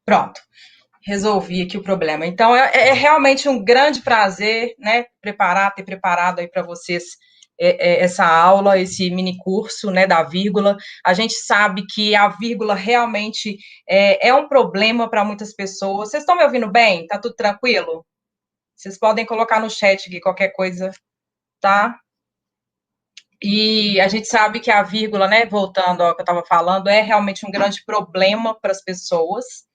Pronto, resolvi aqui o problema. Então, é realmente um grande prazer, né, ter preparado aí para vocês essa aula, esse mini curso, né, da vírgula. A gente sabe que a vírgula realmente é um problema para muitas pessoas. Vocês estão me ouvindo bem? Tá tudo tranquilo? Vocês podem colocar no chat aqui qualquer coisa, tá? E a gente sabe que a vírgula, né, voltando ao que eu estava falando, é realmente um grande problema para as pessoas.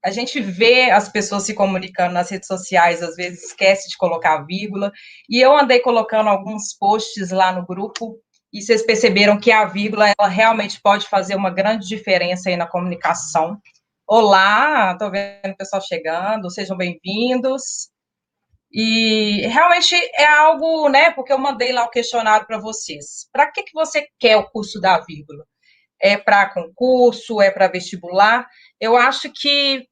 A gente vê as pessoas se comunicando nas redes sociais, às vezes esquece de colocar vírgula, e eu andei colocando alguns posts lá no grupo, e vocês perceberam que a vírgula, ela realmente pode fazer uma grande diferença aí na comunicação. Olá, estou vendo o pessoal chegando, sejam bem-vindos. E realmente é algo, né, porque eu mandei lá o questionário para vocês. Para que você quer o curso da vírgula? É para concurso, é para vestibular? Eu acho que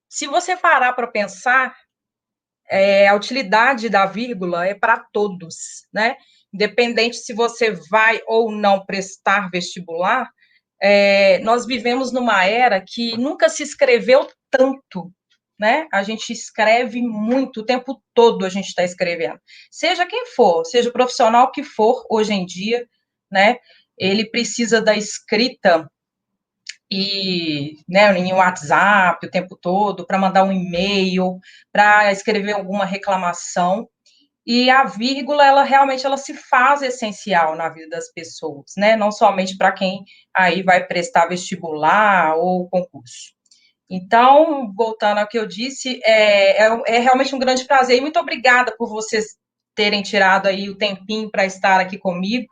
se você parar para pensar, a utilidade da vírgula é para todos, né? Independente se você vai ou não prestar vestibular, nós vivemos numa era que nunca se escreveu tanto, né? A gente escreve muito, o tempo todo a gente está escrevendo. Seja quem for, seja o profissional que for, hoje em dia, né? Ele precisa da escrita e, né, em WhatsApp o tempo todo, para mandar um e-mail, para escrever alguma reclamação. E a vírgula, ela realmente ela se faz essencial na vida das pessoas, né? Não somente para quem aí vai prestar vestibular ou concurso. Então, voltando ao que eu disse, é realmente um grande prazer e muito obrigada por vocês terem tirado aí o tempinho para estar aqui comigo,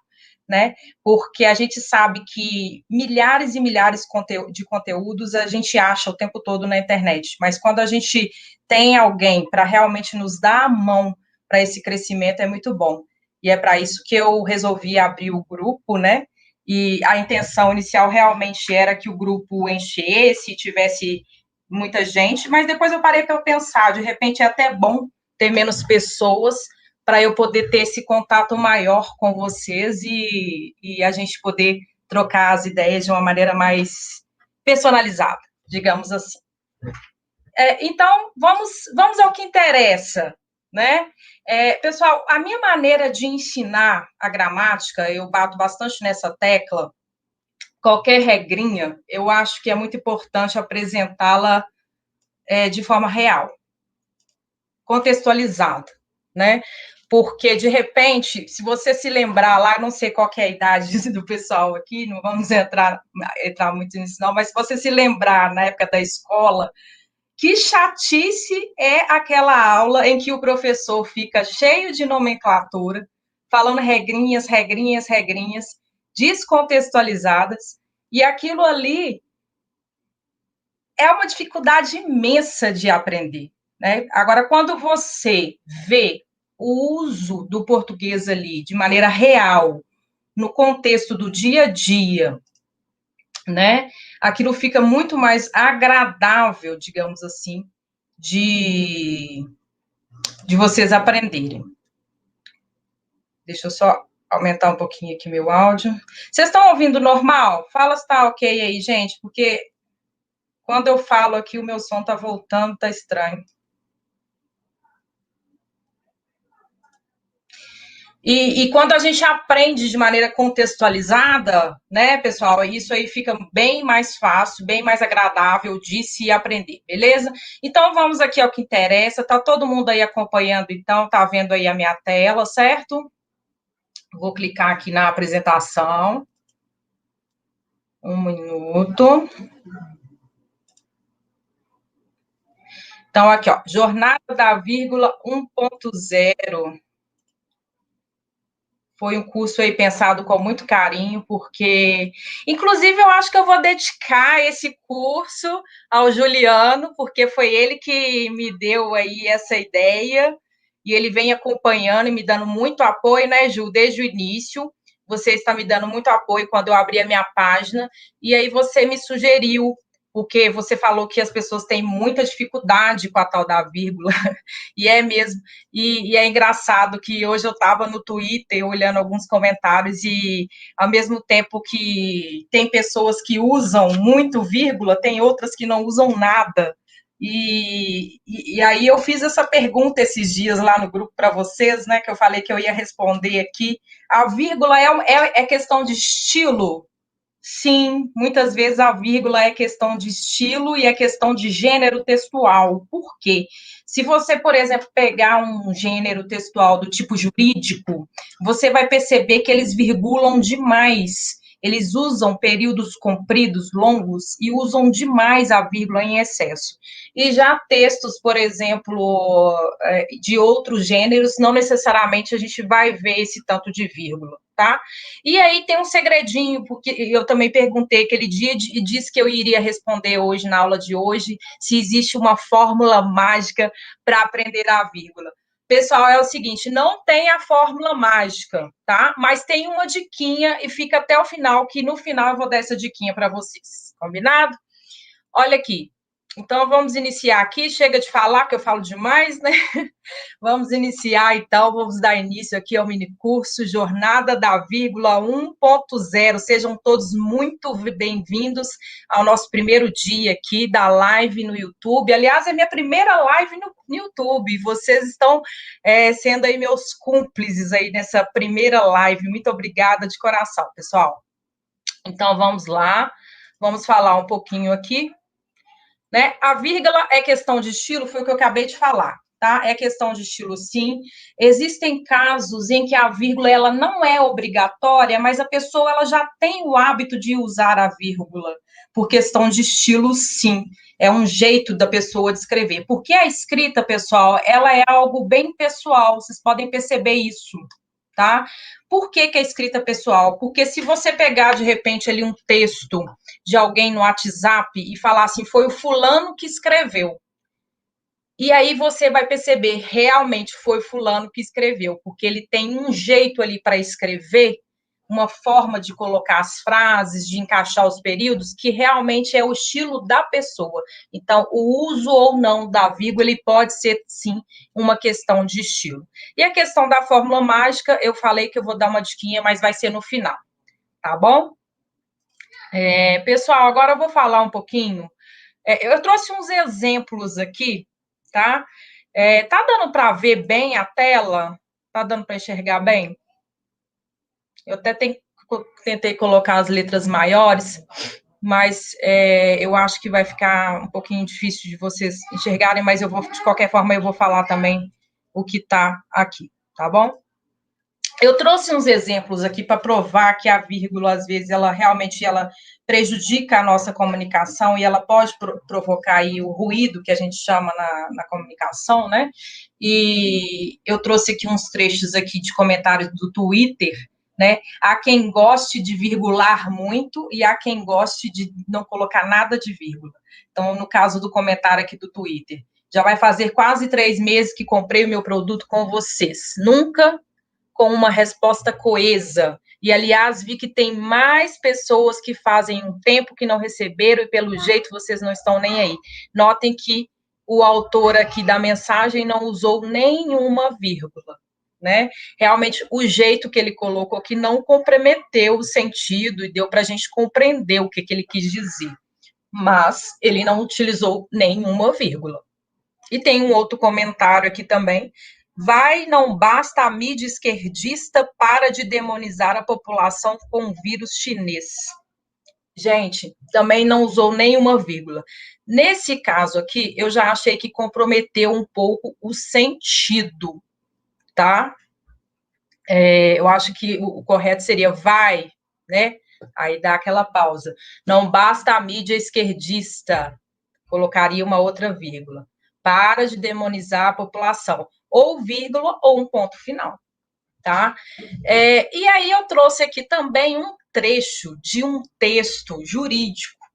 né? Porque a gente sabe que milhares e milhares de conteúdos a gente acha o tempo todo na internet, mas quando a gente tem alguém para realmente nos dar a mão para esse crescimento é muito bom. E é para isso que eu resolvi abrir o grupo, né? E a intenção inicial realmente era que o grupo enchesse, tivesse muita gente, mas depois eu parei para pensar, de repente é até bom ter menos pessoas para eu poder ter esse contato maior com vocês e a gente poder trocar as ideias de uma maneira mais personalizada, digamos assim. Então, vamos ao que interessa, né? Pessoal, a minha maneira de ensinar a gramática, eu bato bastante nessa tecla, qualquer regrinha, eu acho que é muito importante apresentá-la de forma real, contextualizada, né? Porque, de repente, se você se lembrar lá, não sei qual que é a idade do pessoal aqui, não vamos entrar muito nisso não, mas se você se lembrar na época da escola, que chatice é aquela aula em que o professor fica cheio de nomenclatura, falando regrinhas, regrinhas, regrinhas, descontextualizadas, e aquilo ali é uma dificuldade imensa de aprender, né? Agora, quando você vê o uso do português ali de maneira real, no contexto do dia a dia, né? Aquilo fica muito mais agradável, digamos assim, de vocês aprenderem. Deixa eu só aumentar um pouquinho aqui meu áudio. Vocês estão ouvindo normal? Fala se está ok aí, gente, porque quando eu falo aqui, o meu som está voltando, está estranho. E quando a gente aprende de maneira contextualizada, né, pessoal, isso aí fica bem mais fácil, bem mais agradável de se aprender, beleza? Então, vamos aqui ao que interessa. Tá todo mundo aí acompanhando, então, tá vendo aí a minha tela, certo? Vou clicar aqui na apresentação. Um minuto. Então, aqui, ó, Jornada da Vírgula 1.0. Foi um curso aí pensado com muito carinho, porque, inclusive, eu acho que eu vou dedicar esse curso ao Juliano, porque foi ele que me deu aí essa ideia, e ele vem acompanhando e me dando muito apoio, né, Ju, desde o início. Você está me dando muito apoio quando eu abri a minha página, e aí você me sugeriu porque você falou que as pessoas têm muita dificuldade com a tal da vírgula, e é mesmo. E é engraçado que hoje eu estava no Twitter olhando alguns comentários e, ao mesmo tempo que tem pessoas que usam muito vírgula, tem outras que não usam nada. E aí eu fiz essa pergunta esses dias lá no grupo para vocês, né, que eu falei que eu ia responder aqui. A vírgula é questão de estilo? Sim, muitas vezes a vírgula é questão de estilo e é questão de gênero textual. Por quê? Se você, por exemplo, pegar um gênero textual do tipo jurídico, você vai perceber que eles virgulam demais. Eles usam períodos compridos, longos, e usam demais a vírgula em excesso. E já textos, por exemplo, de outros gêneros, não necessariamente a gente vai ver esse tanto de vírgula, tá? E aí tem um segredinho, porque eu também perguntei aquele dia e disse que eu iria responder hoje, na aula de hoje, se existe uma fórmula mágica para aprender a vírgula. Pessoal, é o seguinte, não tem a fórmula mágica, tá? Mas tem uma diquinha e fica até o final, que no final eu vou dar essa diquinha para vocês. Combinado? Olha aqui. Então, vamos iniciar aqui. Chega de falar, que eu falo demais, né? Vamos iniciar, então, vamos dar início aqui ao minicurso Jornada da Vírgula 1.0. Sejam todos muito bem-vindos ao nosso primeiro dia aqui da live no YouTube. Aliás, é minha primeira live no YouTube. Vocês estão sendo aí meus cúmplices aí nessa primeira live. Muito obrigada de coração, pessoal. Então, vamos lá. Vamos falar um pouquinho aqui, né? A vírgula é questão de estilo, foi o que eu acabei de falar. Tá? É questão de estilo, sim. Existem casos em que a vírgula ela não é obrigatória, mas a pessoa ela já tem o hábito de usar a vírgula. Por questão de estilo, sim. É um jeito da pessoa de escrever. Porque a escrita, pessoal, ela é algo bem pessoal. Vocês podem perceber isso, tá? Por que a escrita pessoal? Porque se você pegar, de repente, ali um texto de alguém no WhatsApp e falar assim, foi o fulano que escreveu. E aí você vai perceber, realmente foi fulano que escreveu, porque ele tem um jeito ali para escrever, uma forma de colocar as frases, de encaixar os períodos, que realmente é o estilo da pessoa. Então, o uso ou não da vírgula, ele pode ser, sim, uma questão de estilo. E a questão da fórmula mágica, eu falei que eu vou dar uma diquinha, mas vai ser no final, tá bom? Pessoal, agora eu vou falar um pouquinho. Eu trouxe uns exemplos aqui, tá? Tá dando para ver bem a tela? Tá dando para enxergar bem? Eu até tentei colocar as letras maiores, mas eu acho que vai ficar um pouquinho difícil de vocês enxergarem, mas eu vou, de qualquer forma, eu vou falar também o que tá aqui, tá bom? Eu trouxe uns exemplos aqui para provar que a vírgula, às vezes, ela realmente prejudica a nossa comunicação e ela pode provocar aí o ruído que a gente chama na comunicação, né? E eu trouxe aqui uns trechos aqui de comentários do Twitter, né? Há quem goste de virgular muito e há quem goste de não colocar nada de vírgula. Então, no caso do comentário aqui do Twitter, já vai fazer quase 3 meses que comprei o meu produto com vocês. Nunca com uma resposta coesa. E, aliás, vi que tem mais pessoas que fazem um tempo que não receberam e, pelo jeito, vocês não estão nem aí. Notem que o autor aqui da mensagem não usou nenhuma vírgula, né? Realmente, o jeito que ele colocou aqui não comprometeu o sentido e deu para a gente compreender o que ele quis dizer. Mas ele não utilizou nenhuma vírgula. E tem um outro comentário aqui também. Não basta a mídia esquerdista para de demonizar a população com o vírus chinês. Gente, também não usou nenhuma vírgula. Nesse caso aqui, eu já achei que comprometeu um pouco o sentido, tá? Eu acho que o correto seria né? Aí dá aquela pausa. Não basta a mídia esquerdista, colocaria uma outra vírgula. Para de demonizar a população. Ou vírgula ou um ponto final, tá? E aí eu trouxe aqui também um trecho de um texto jurídico,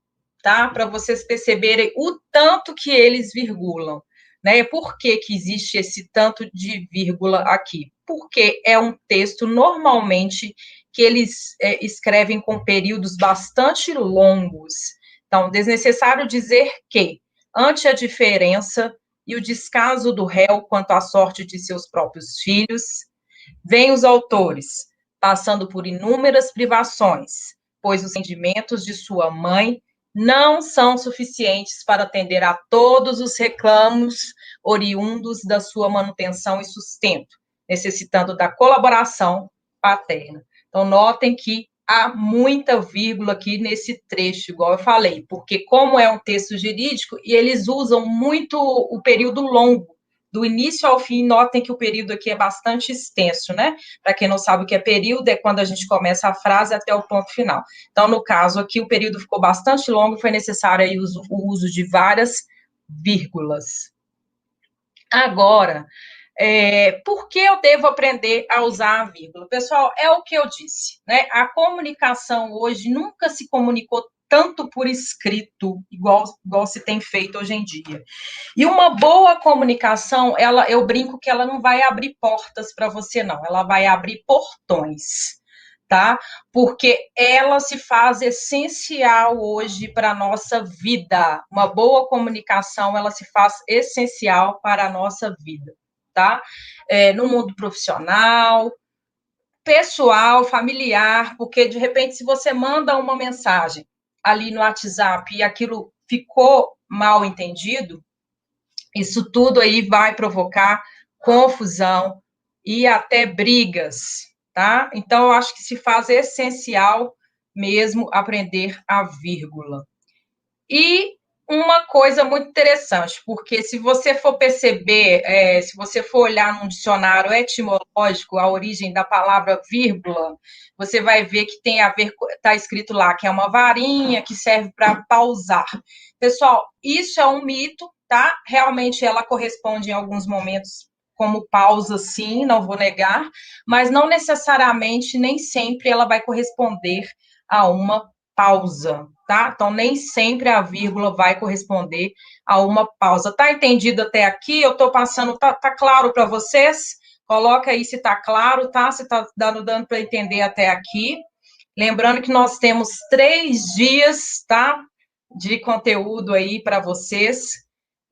tá? Para vocês perceberem o tanto que eles virgulam, né? Por que existe esse tanto de vírgula aqui? Porque é um texto, normalmente, que eles escrevem com períodos bastante longos. Então, desnecessário dizer que, ante a diferença e o descaso do réu quanto à sorte de seus próprios filhos, vêm os autores, passando por inúmeras privações, pois os rendimentos de sua mãe não são suficientes para atender a todos os reclamos oriundos da sua manutenção e sustento, necessitando da colaboração paterna. Então, notem que há muita vírgula aqui nesse trecho, igual eu falei, porque como é um texto jurídico, e eles usam muito o período longo, do início ao fim, notem que o período aqui é bastante extenso, né? Para quem não sabe o que é período, é quando a gente começa a frase até o ponto final. Então, no caso aqui, o período ficou bastante longo, foi necessário aí o uso de várias vírgulas. Agora, por que eu devo aprender a usar a vírgula? Pessoal, é o que eu disse, né? A comunicação hoje nunca se comunicou tanto por escrito, igual se tem feito hoje em dia. E uma boa comunicação, eu brinco que ela não vai abrir portas para você, não. Ela vai abrir portões, tá? Porque ela se faz essencial hoje para a nossa vida. Uma boa comunicação, ela se faz essencial para a nossa vida, tá? No mundo profissional, pessoal, familiar, porque de repente, se você manda uma mensagem ali no WhatsApp e aquilo ficou mal entendido, isso tudo aí vai provocar confusão e até brigas, tá? Então, eu acho que se faz essencial mesmo aprender a vírgula. E uma coisa muito interessante, porque se você for perceber, se você for olhar num dicionário etimológico, a origem da palavra vírgula, você vai ver que tem a ver, está escrito lá, que é uma varinha que serve para pausar. Pessoal, isso é um mito, tá? Realmente ela corresponde em alguns momentos como pausa, sim, não vou negar, mas não necessariamente, nem sempre ela vai corresponder a uma pausa, tá? Então, nem sempre a vírgula vai corresponder a uma pausa. Tá entendido até aqui? Eu tô passando, tá claro para vocês? Coloca aí se tá claro, tá? Se tá dando para entender até aqui. Lembrando que nós temos 3 dias, tá? De conteúdo aí para vocês.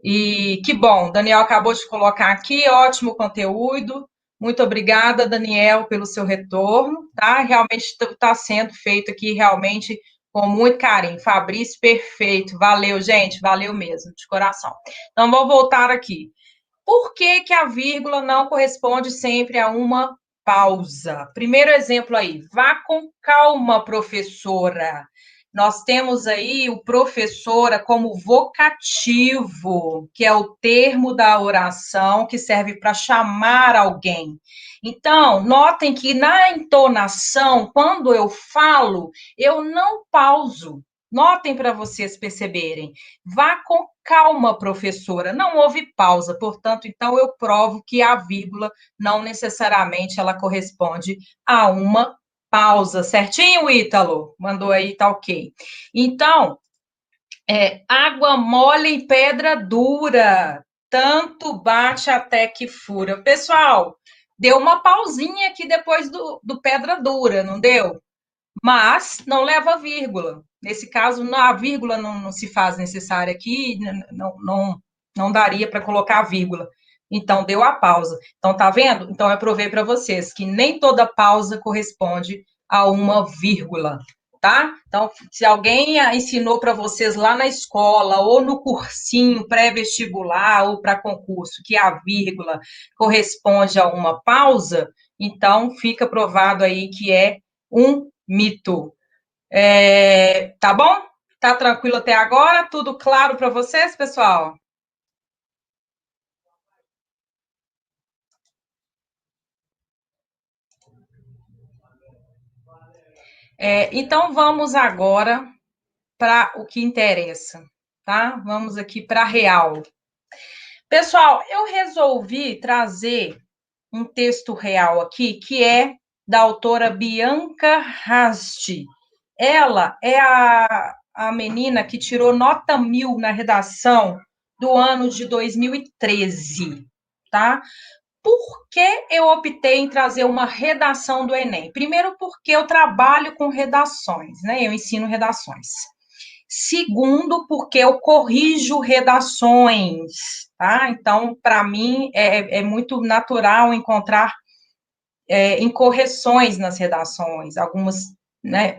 E que bom, Daniel acabou de colocar aqui, ótimo conteúdo. Muito obrigada, Daniel, pelo seu retorno, tá? Realmente está sendo feito aqui, realmente, com muito carinho. Fabrício, perfeito. Valeu, gente, valeu mesmo, de coração. Então, vou voltar aqui. Por que que a vírgula não corresponde sempre a uma pausa? Primeiro exemplo aí, vá com calma, professora. Nós temos aí o professora como vocativo, que é o termo da oração que serve para chamar alguém. Então, notem que na entonação, quando eu falo, eu não pauso. Notem para vocês perceberem. Vá com calma, professora. Não houve pausa, portanto, então eu provo que a vírgula não necessariamente ela corresponde a uma pausa. Certinho, Ítalo? Mandou aí, tá ok. Então, água mole em pedra dura, tanto bate até que fura. Pessoal, deu uma pausinha aqui depois do pedra dura, não deu? Mas não leva vírgula. Nesse caso, a vírgula não se faz necessária aqui, não daria para colocar a vírgula. Então, deu a pausa. Então, tá vendo? Então, eu provei para vocês que nem toda pausa corresponde a uma vírgula, tá? Então, se alguém ensinou para vocês lá na escola ou no cursinho pré-vestibular ou para concurso que a vírgula corresponde a uma pausa, então fica provado aí que é um mito. Tá bom? Tá tranquilo até agora? Tudo claro para vocês, pessoal? Então, vamos agora para o que interessa, tá? Vamos aqui para a real. Pessoal, eu resolvi trazer um texto real aqui, que é da autora Bianca Rasti. Ela é a menina que tirou nota 1000 na redação do ano de 2013, tá? Por que eu optei em trazer uma redação do Enem? Primeiro, porque eu trabalho com redações, né? Eu ensino redações. Segundo, porque eu corrijo redações, tá? Então, para mim, é muito natural encontrar incorreções nas redações, algumas, né,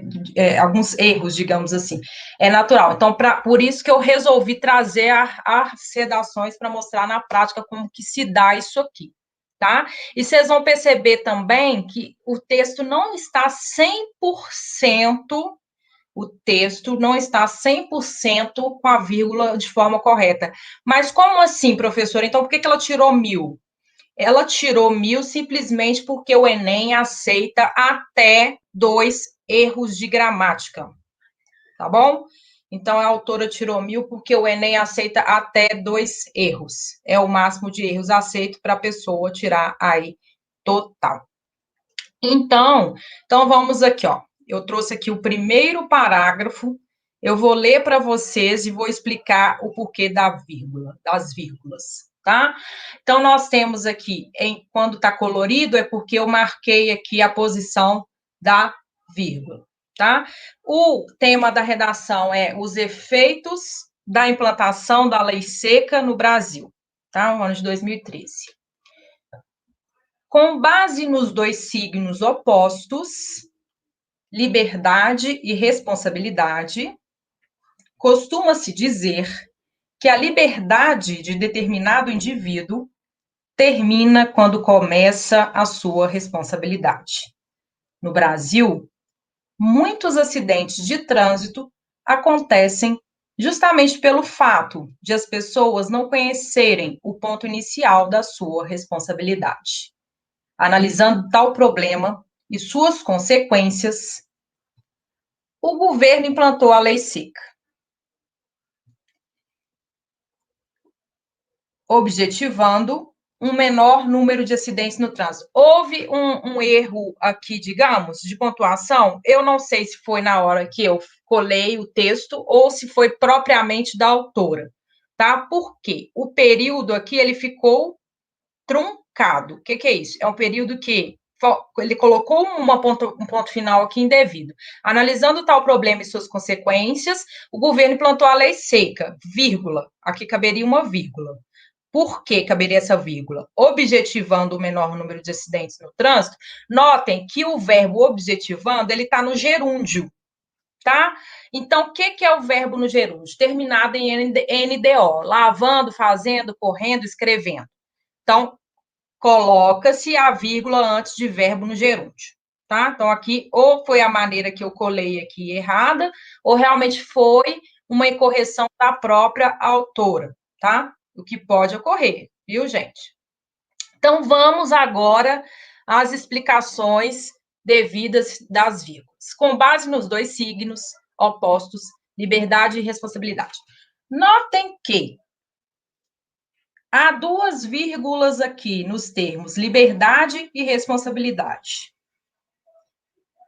alguns erros, digamos assim. É natural. Então, por isso que eu resolvi trazer as redações para mostrar na prática como que se dá isso aqui, tá? E vocês vão perceber também que o texto não está 100%, o texto não está 100% com a vírgula de forma correta. Mas como assim, professora? Então, por que ela tirou 1.000? Ela tirou 1.000 simplesmente porque o Enem aceita até 2 erros de gramática, tá bom? Então, a autora tirou 1.000 porque o Enem aceita até 2 erros. É o máximo de erros aceito para a pessoa tirar aí total. Então, vamos aqui, ó. Eu trouxe aqui o primeiro parágrafo. Eu vou ler para vocês e vou explicar o porquê das vírgulas, tá? Então, nós temos aqui, quando está colorido, é porque eu marquei aqui a posição da vírgula, tá? O tema da redação é os efeitos da implantação da lei seca no Brasil, tá? O ano de 2013. Com base nos 2 signos opostos, liberdade e responsabilidade, costuma-se dizer que a liberdade de determinado indivíduo termina quando começa a sua responsabilidade. No Brasil, muitos acidentes de trânsito acontecem justamente pelo fato de as pessoas não conhecerem o ponto inicial da sua responsabilidade. Analisando tal problema e suas consequências, o governo implantou a lei seca, objetivando um menor número de acidentes no trânsito. Houve um erro aqui, digamos, de pontuação. Eu não sei se foi na hora que eu colei o texto ou se foi propriamente da autora, tá? Porque o período aqui, ele ficou truncado. O que é isso? É um período que ele colocou um ponto final aqui indevido. Analisando tal problema e suas consequências, o governo implantou a lei seca, vírgula. Aqui caberia uma vírgula. Por que caberia essa vírgula? Objetivando o menor número de acidentes no trânsito. Notem que o verbo objetivando, ele está no gerúndio, tá? Então, o que é o verbo no gerúndio? Terminado em NDO, lavando, fazendo, correndo, escrevendo. Então, coloca-se a vírgula antes de verbo no gerúndio, tá? Então, aqui, ou foi a maneira que eu colei aqui errada, ou realmente foi uma incorreção da própria autora, tá? O que pode ocorrer, viu, gente? Então, vamos agora às explicações devidas das vírgulas. Com base nos 2 signos opostos, liberdade e responsabilidade. Notem que há 2 vírgulas aqui nos termos liberdade e responsabilidade.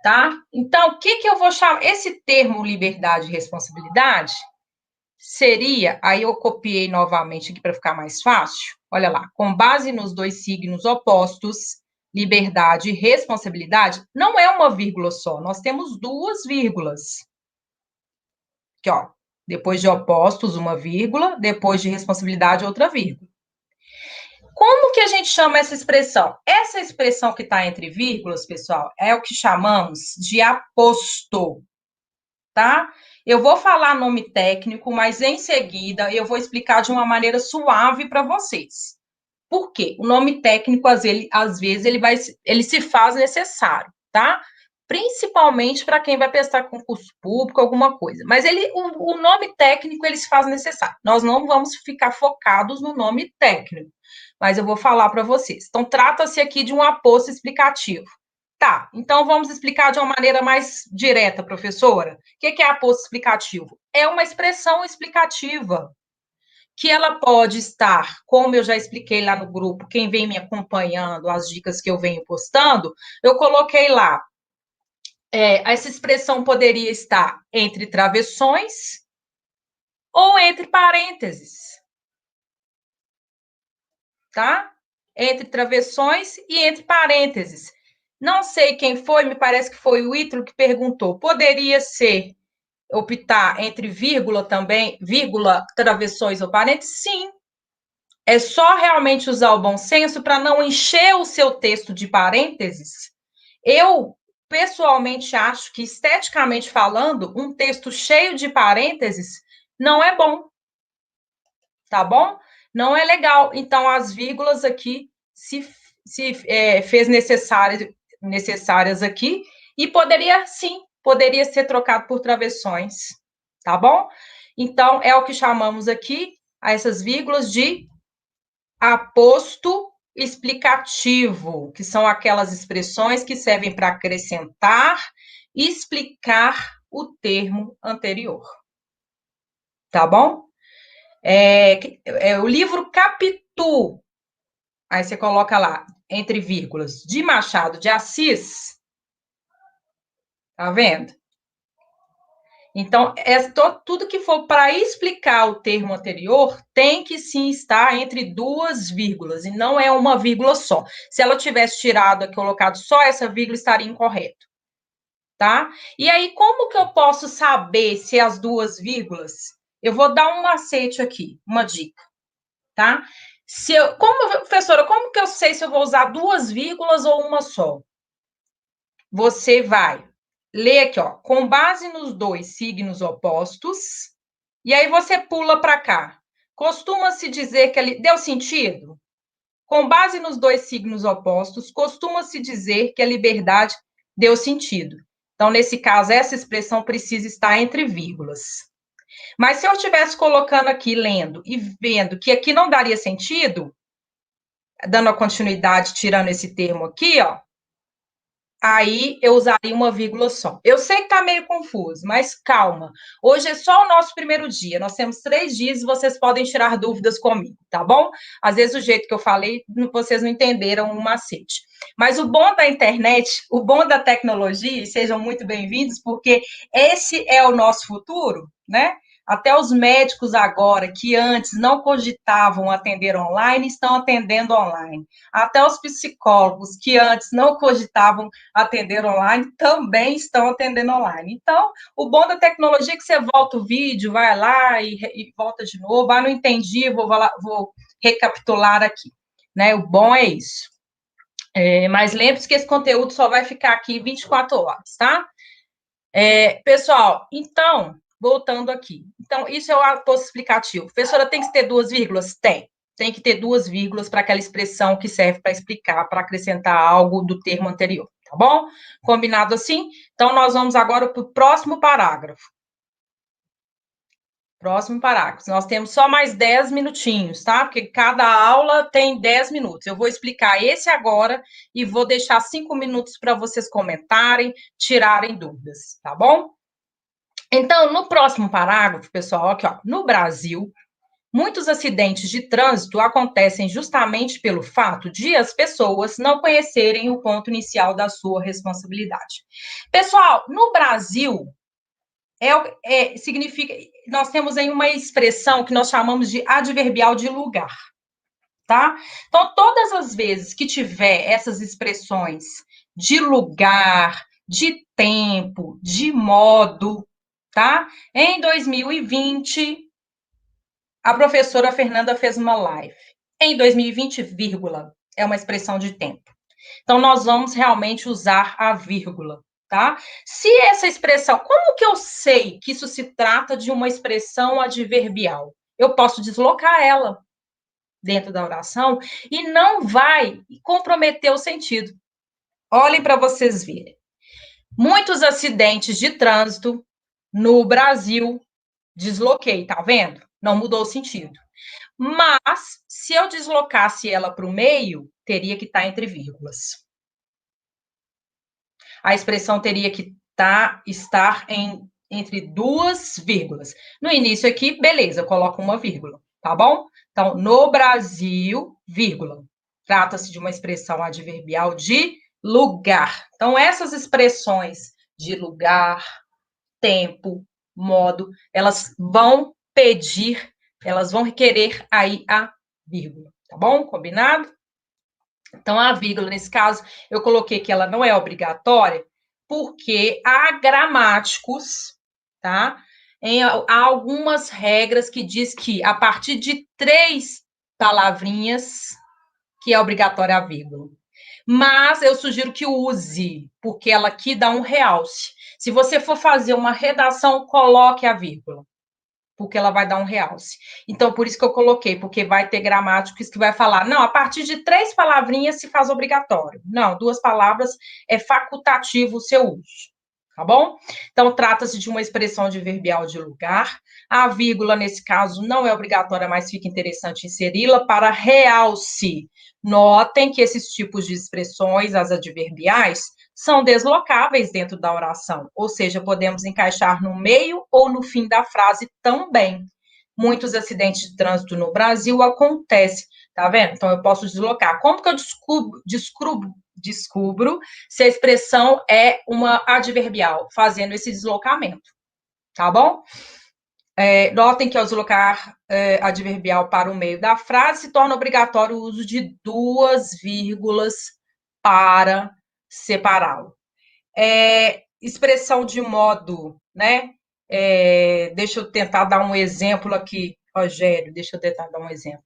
Tá? Então, o que eu vou chamar? Esse termo liberdade e responsabilidade seria, aí eu copiei novamente aqui para ficar mais fácil. Olha lá, com base nos 2 signos opostos, liberdade e responsabilidade, não é uma vírgula só, nós temos 2 vírgulas. Aqui, ó, depois de opostos, uma vírgula, depois de responsabilidade, outra vírgula. Como que a gente chama essa expressão? Essa expressão que está entre vírgulas, pessoal, é o que chamamos de aposto, tá? Eu vou falar nome técnico, mas em seguida eu vou explicar de uma maneira suave para vocês. Por quê? O nome técnico, às vezes, ele se faz necessário, tá? Principalmente para quem vai prestar concurso público, alguma coisa. Mas o nome técnico, ele se faz necessário. Nós não vamos ficar focados no nome técnico, mas eu vou falar para vocês. Então, trata-se aqui de um aposto explicativo. Tá, então vamos explicar de uma maneira mais direta, professora. O que é aposto explicativo? É uma expressão explicativa que ela pode estar, como eu já expliquei lá no grupo, quem vem me acompanhando, as dicas que eu venho postando, eu coloquei lá. Essa expressão poderia estar entre travessões ou entre parênteses, tá? Entre travessões e entre parênteses. Não sei quem foi, me parece que foi o Ítalo que perguntou. Poderia ser optar entre vírgula também, vírgula, travessões ou parênteses? Sim. É só realmente usar o bom senso para não encher o seu texto de parênteses. Eu, pessoalmente, acho que, esteticamente falando, um texto cheio de parênteses não é bom, tá bom? Não é legal. Então, as vírgulas aqui se fez necessárias aqui, e poderia, sim, poderia ser trocado por travessões, tá bom? Então, é o que chamamos aqui, a essas vírgulas, de aposto explicativo, que são aquelas expressões que servem para acrescentar e explicar o termo anterior. Tá bom? O livro Capitu, aí você coloca lá, entre vírgulas, de Machado de Assis, tá vendo? Então, tudo que for para explicar o termo anterior tem que sim estar entre duas vírgulas, e não é uma vírgula só. Se ela tivesse tirado e colocado só essa vírgula, estaria incorreto. Tá? E aí, como que eu posso saber se as duas vírgulas? Eu vou dar um macete aqui, uma dica, tá? Professora, como que eu sei se eu vou usar duas vírgulas ou uma só? Você vai ler aqui, ó, com base nos dois signos opostos, e aí você pula para cá. Costuma-se dizer que ele deu sentido? Com base nos dois signos opostos, costuma-se dizer que a liberdade deu sentido. Então, nesse caso, essa expressão precisa estar entre vírgulas. Mas se eu estivesse colocando aqui, lendo e vendo que aqui não daria sentido, dando a continuidade, tirando esse termo aqui, ó, aí eu usaria uma vírgula só. Eu sei que está meio confuso, mas calma. Hoje é só o nosso primeiro dia. Nós temos 3 dias e vocês podem tirar dúvidas comigo, tá bom? Às vezes o jeito que eu falei, vocês não entenderam o macete. Mas o bom da internet, o bom da tecnologia, e sejam muito bem-vindos, porque esse é o nosso futuro, né? Até os médicos agora, que antes não cogitavam atender online, estão atendendo online. Até os psicólogos, que antes não cogitavam atender online, também estão atendendo online. Então, o bom da tecnologia é que você volta o vídeo, vai lá e volta de novo. Ah, não entendi, vou recapitular aqui. Né? O bom é isso. Mas lembre-se que esse conteúdo só vai ficar aqui 24 horas, tá? Pessoal, então, voltando aqui. Então, isso é o aposto explicativo. Professora, tem que ter duas vírgulas? Tem que ter duas vírgulas para aquela expressão que serve para explicar, para acrescentar algo do termo anterior, tá bom? Combinado assim? Então, nós vamos agora para o próximo parágrafo. Próximo parágrafo. Nós temos só mais 10 minutinhos, tá? Porque cada aula tem 10 minutos. Eu vou explicar esse agora e vou deixar 5 minutos para vocês comentarem, tirarem dúvidas, tá bom? Então, no próximo parágrafo, pessoal, aqui, ó, no Brasil, muitos acidentes de trânsito acontecem justamente pelo fato de as pessoas não conhecerem o ponto inicial da sua responsabilidade. Pessoal, no Brasil, significa, nós temos aí uma expressão que nós chamamos de adverbial de lugar, tá? Então, todas as vezes que tiver essas expressões de lugar, de tempo, de modo, tá? Em 2020, a professora Fernanda fez uma live. Em 2020, vírgula, é uma expressão de tempo. Então, nós vamos realmente usar a vírgula, tá? Se essa expressão, como que eu sei que isso se trata de uma expressão adverbial? Eu posso deslocar ela dentro da oração e não vai comprometer o sentido. Olhem para vocês verem. Muitos acidentes de trânsito no Brasil, desloquei, tá vendo? Não mudou o sentido. Mas, se eu deslocasse ela para o meio, teria que estar entre vírgulas. A expressão teria que estar entre duas vírgulas. No início aqui, beleza, eu coloco uma vírgula, tá bom? Então, no Brasil, vírgula. Trata-se de uma expressão adverbial de lugar. Então, essas expressões de lugar, tempo, modo, elas vão requerer aí a vírgula, tá bom? Combinado? Então, a vírgula, nesse caso, eu coloquei que ela não é obrigatória, porque há gramáticos tá? Há algumas regras que diz que a partir de 3 palavrinhas que é obrigatória a vírgula. Mas eu sugiro que use, porque ela aqui dá um realce. Se você for fazer uma redação, coloque a vírgula, porque ela vai dar um realce. Então, por isso que eu coloquei, porque vai ter gramáticos que vai falar, não, a partir de 3 palavrinhas se faz obrigatório. Não, 2 palavras é facultativo o seu uso. Tá bom? Então, trata-se de uma expressão adverbial de lugar. A vírgula, nesse caso, não é obrigatória, mas fica interessante inseri-la para realce. Notem que esses tipos de expressões, as adverbiais, são deslocáveis dentro da oração, ou seja, podemos encaixar no meio ou no fim da frase também. Muitos acidentes de trânsito no Brasil acontecem, tá vendo? Então eu posso deslocar. Como que eu descubro se a expressão é uma adverbial? Fazendo esse deslocamento, tá bom? Notem que ao deslocar adverbial para o meio da frase, se torna obrigatório o uso de 2 vírgulas para separá-lo. Expressão de modo, né? Deixa eu tentar dar um exemplo aqui, Rogério, deixa eu tentar dar um exemplo.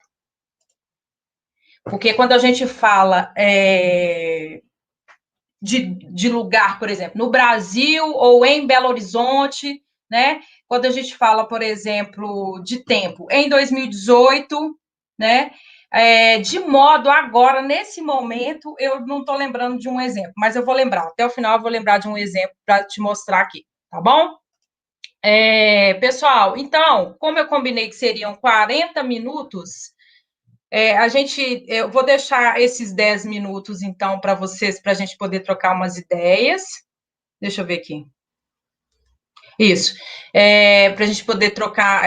Porque quando a gente fala de lugar, por exemplo, no Brasil ou em Belo Horizonte, né? Quando a gente fala, por exemplo, de tempo, em 2018, né? De modo agora, nesse momento, eu não estou lembrando de um exemplo, mas eu vou lembrar. Até o final, eu vou lembrar de um exemplo para te mostrar aqui, tá bom? Pessoal, então, como eu combinei que seriam 40 minutos, eu vou deixar esses 10 minutos, então, para vocês, para a gente poder trocar umas ideias. Deixa eu ver aqui. Isso. Para a gente poder trocar,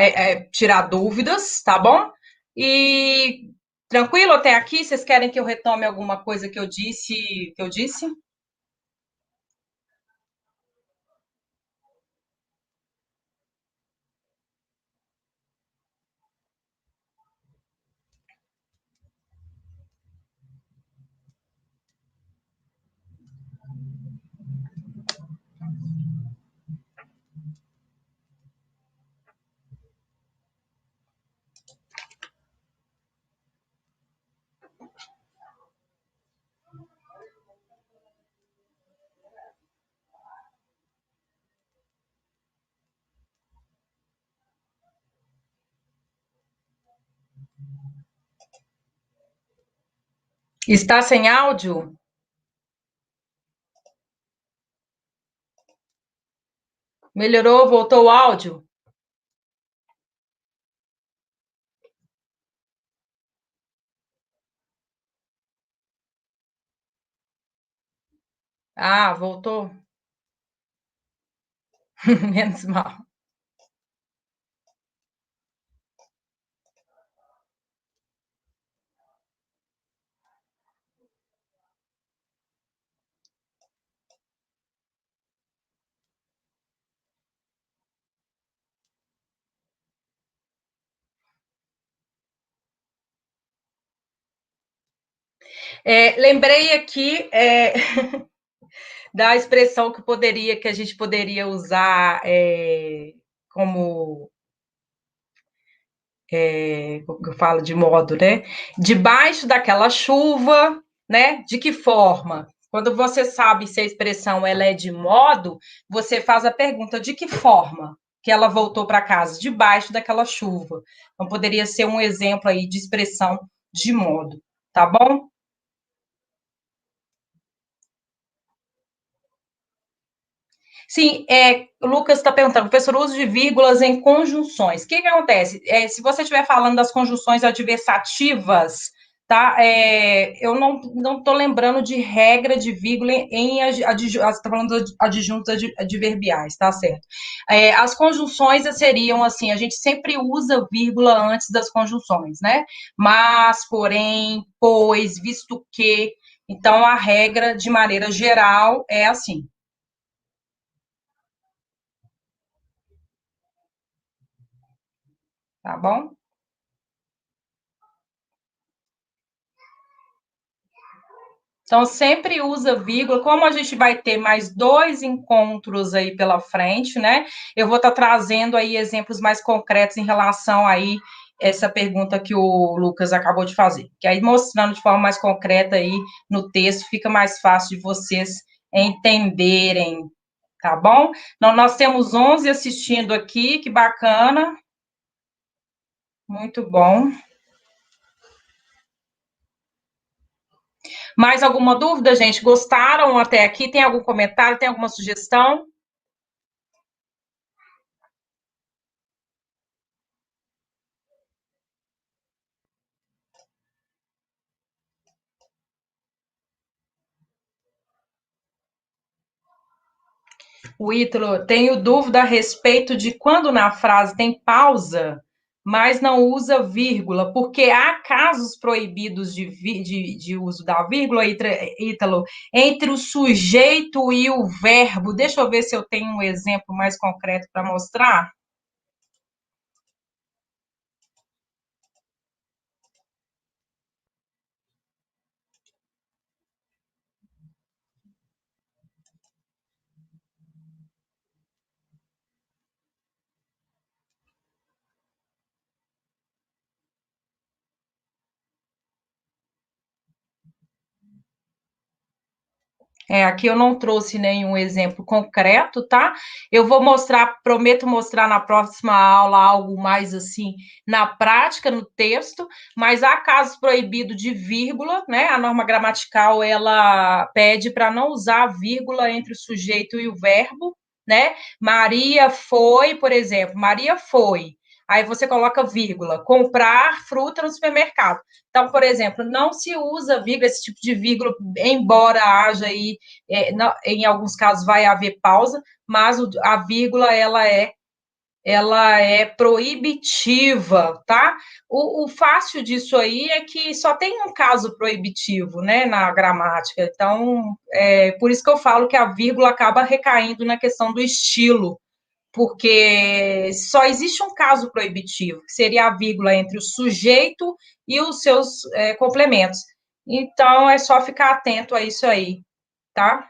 tirar dúvidas, tá bom? E tranquilo até aqui? Vocês querem que eu retome alguma coisa que eu disse? Está sem áudio? Melhorou? Voltou o áudio? Ah, voltou? Menos mal. Lembrei aqui da expressão que a gente poderia usar como como que eu falo de modo, né? Debaixo daquela chuva, né? De que forma? Quando você sabe se a expressão ela é de modo, você faz a pergunta de que forma que ela voltou para casa, debaixo daquela chuva. Então poderia ser um exemplo aí de expressão de modo, tá bom? Sim, o Lucas está perguntando, professor, uso de vírgulas em conjunções. O que acontece? Se você estiver falando das conjunções adversativas, tá? Eu não estou lembrando de regra de vírgula em você está falando de adjuntos adverbiais, tá certo? As conjunções seriam assim, a gente sempre usa vírgula antes das conjunções, né? Mas, porém, pois, visto que. Então, a regra, de maneira geral, é assim, tá bom? Então, sempre usa vírgula. Como a gente vai ter mais dois encontros aí pela frente, né? Eu vou estar trazendo aí exemplos mais concretos em relação aí essa pergunta que o Lucas acabou de fazer. Que aí mostrando de forma mais concreta aí no texto, fica mais fácil de vocês entenderem, tá bom? Então, nós temos 11 assistindo aqui, que bacana. Muito bom. Mais alguma dúvida, gente? Gostaram até aqui? Tem algum comentário? Tem alguma sugestão? O Ítalo, tenho dúvida a respeito de quando na frase tem pausa, mas não usa vírgula, porque há casos proibidos de uso da vírgula, Ítalo, entre o sujeito e o verbo. Deixa eu ver se eu tenho um exemplo mais concreto para mostrar. Aqui eu não trouxe nenhum exemplo concreto, tá? Eu vou mostrar, prometo mostrar na próxima aula algo mais assim, na prática, no texto, mas há casos proibidos de vírgula, né? A norma gramatical, ela pede para não usar vírgula entre o sujeito e o verbo, né? Maria foi, por exemplo, Maria foi. Aí você coloca vírgula, comprar fruta no supermercado. Então, por exemplo, não se usa vírgula, esse tipo de vírgula, embora haja aí em alguns casos vai haver pausa, mas a vírgula ela é proibitiva, tá? O fácil disso aí é que só tem um caso proibitivo, né, na gramática. Então, por isso que eu falo que a vírgula acaba recaindo na questão do estilo, porque só existe um caso proibitivo, que seria a vírgula entre o sujeito e os seus complementos. Então, é só ficar atento a isso aí, tá?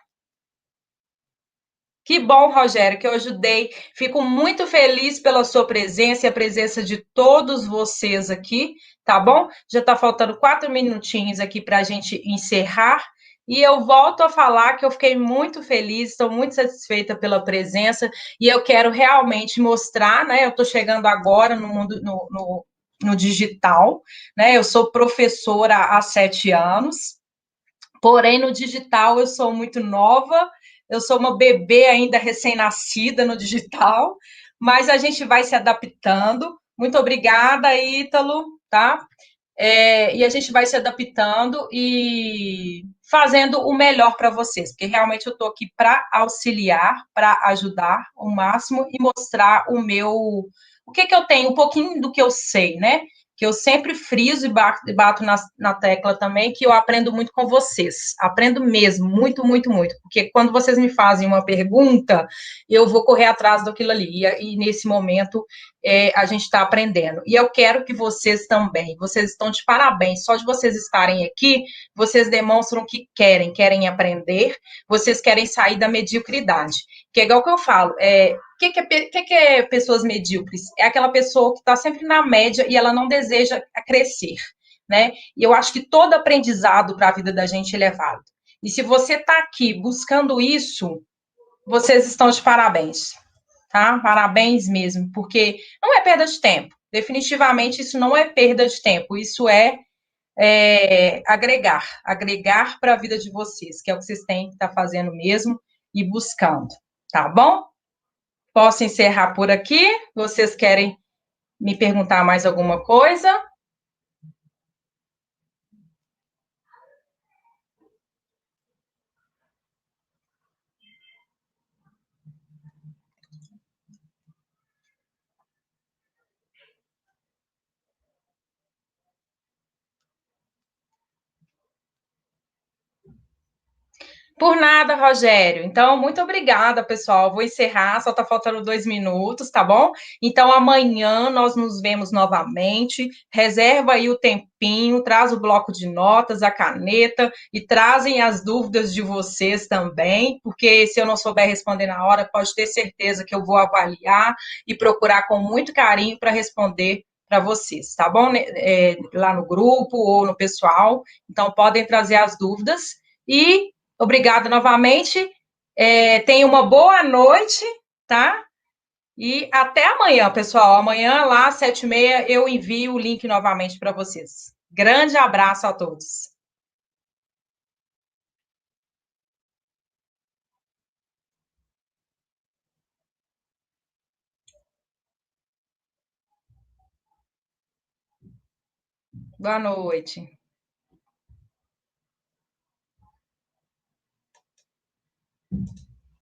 Que bom, Rogério, que eu ajudei. Fico muito feliz pela sua presença e a presença de todos vocês aqui, tá bom? Já está faltando 4 minutinhos aqui para a gente encerrar. E eu volto a falar que eu fiquei muito feliz, estou muito satisfeita pela presença e eu quero realmente mostrar, né? Eu estou chegando agora no mundo, no digital, né? Eu sou professora há 7 anos. Porém, no digital eu sou muito nova, eu sou uma bebê ainda recém-nascida no digital, mas a gente vai se adaptando. Muito obrigada, Ítalo, tá? E a gente vai se adaptando e fazendo o melhor para vocês, porque realmente eu estou aqui para auxiliar, para ajudar o máximo e mostrar o que eu tenho, um pouquinho do que eu sei, né? Que eu sempre friso e bato na tecla também, que eu aprendo muito com vocês. Aprendo mesmo, muito, muito, muito. Porque quando vocês me fazem uma pergunta, eu vou correr atrás daquilo ali. E nesse momento, a gente está aprendendo. E eu quero que vocês também. Vocês estão de parabéns. Só de vocês estarem aqui, vocês demonstram que querem aprender, vocês querem sair da mediocridade. Que é igual que eu falo, o que é pessoas medíocres? É aquela pessoa que está sempre na média e ela não deseja crescer, né? E eu acho que todo aprendizado para a vida da gente ele é válido. E se você está aqui buscando isso, vocês estão de parabéns, tá? Parabéns mesmo, porque não é perda de tempo. Definitivamente isso não é perda de tempo, isso agregar para a vida de vocês, que é o que vocês têm que estar fazendo mesmo e buscando, tá bom? Posso encerrar por aqui? Vocês querem me perguntar mais alguma coisa? Por nada, Rogério. Então, muito obrigada, pessoal. Vou encerrar, só está faltando 2 minutos, tá bom? Então, amanhã nós nos vemos novamente. Reserva aí o tempinho, traz o bloco de notas, a caneta e trazem as dúvidas de vocês também, porque se eu não souber responder na hora, pode ter certeza que eu vou avaliar e procurar com muito carinho para responder para vocês, tá bom? Lá no grupo ou no pessoal. Então, podem trazer as dúvidas. E obrigada novamente. Tenha uma boa noite, tá? E até amanhã, pessoal. Amanhã, lá, 7h30, eu envio o link novamente para vocês. Grande abraço a todos. Boa noite.